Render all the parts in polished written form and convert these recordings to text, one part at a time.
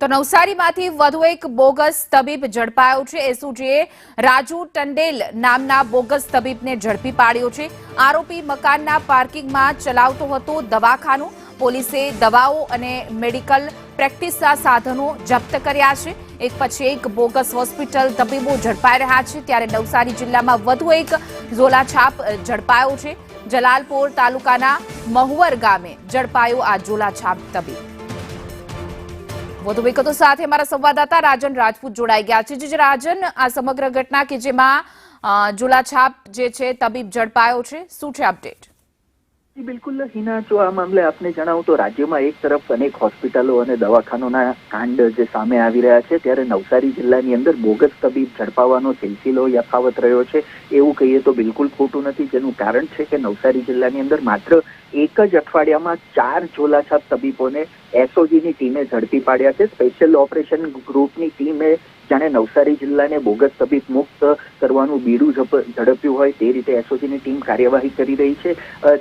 તો નવસારીમાંથી વધુ એક બોગસ તબીબ ઝડપાયો છે। એસઓજીએ રાજુ ટંડેલ નામના બોગસ તબીબને ઝડપી પાડ્યો છે। આરોપી મકાનના પાર્કિંગમાં ચલાવતો હતો દવાખાનું। પોલીસે દવાઓ અને મેડિકલ પ્રેક્ટિસના સાધનો જપ્ત કર્યા છે। એક પછી એક બોગસ હોસ્પિટલ તબીબો ઝડપાઈ રહ્યા છે, ત્યારે નવસારી જિલ્લામાં વધુ એક ઝોલાછાપ ઝડપાયો છે। જલાલપોર તાલુકાના મહુવર ગામે ઝડપાયો આ ઝોલાછાપ તબીબ। વધુ વિગતો સાથે અમારા સંવાદદાતા રાજન રાજપૂત જોડાઈ ગયા છે। જે રાજન, આ સમગ્ર ઘટના કે જેમાં ઝોલાછાપ જે છે તબીબ ઝડપાયો છે, શું છે અપડેટ? બિલકુલ હિના, જો આ મામલે આપને જણાવું તો રાજ્યમાં એક તરફ અનેક હોસ્પિટલો અને દવાખાનોના કાંડ જે સામે આવી રહ્યા છે, ત્યારે નવસારી જિલ્લાની અંદર બોગસ તબીબ ઝડપાવવાનો સિલસિલો યથાવત રહ્યો છે એવું કહીએ તો બિલકુલ ખોટું નથી। જેનું કારણ છે કે નવસારી જિલ્લાની અંદર માત્ર એક જ અઠવાડિયામાં 4 ઝોલાછાપ તબીબોને એસઓજીની ટીમે ઝડપી પાડ્યા છે। સ્પેશિયલ ઓપરેશન ગ્રુપની ટીમે જાણે નવસારી જિલ્લાને બોગસ તબીબ મુક્ત કરવાનું બીડું ઝડપ્યું હોય તે રીતે એસઓજીની ટીમ કાર્યવાહી કરી રહી છે।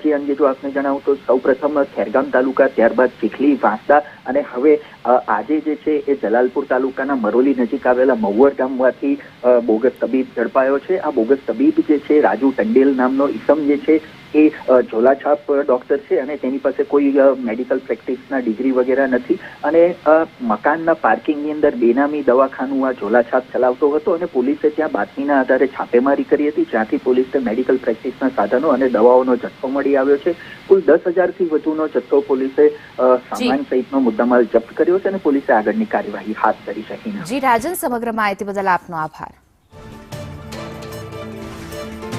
જે અંગે જો આપને જણાવું તો સૌપ્રથમ ખેરગામ તાલુકા, ત્યારબાદ ચીખલી, વાંસદા અને હવે આજે જે છે એ જલાલપુર તાલુકાના મરોલી નજીક આવેલા મહુવર ગામમાંથી બોગસ તબીબ ઝડપાયો છે। આ બોગસ તબીબ જે છે રાજુ ટંડેલ નામનો ઈસમ જે છે એ ઝોલાછાપ ડોક્ટર છે અને તેની પાસે કોઈ મેડિકલ પ્રેક્ટિસના ડિગ્રી વગેરે નથી અને મકાનના પાર્કિંગની અંદર બેનામી દવાખાનું આ ઝોલાછાપ ચલાવતો હતો અને પોલીસે ત્યાં બાતમીના આધારે છાપેમારી કરી હતી, જ્યાંથી પોલીસને મેડિકલ પ્રેક્ટિસના સાધનો અને દવાઓનો જથ્થો મળી આવ્યો છે। કુલ 10,000થી વધુનો જથ્થો પોલીસે સામાન સહિતનો મુદ્દામાલ જપ્ત કર્યો છે અને પોલીસે આગળની કાર્યવાહી હાથ ધરી છે। જી રાજન, સમગ્ર માહિતી બદલ આપનો આભાર।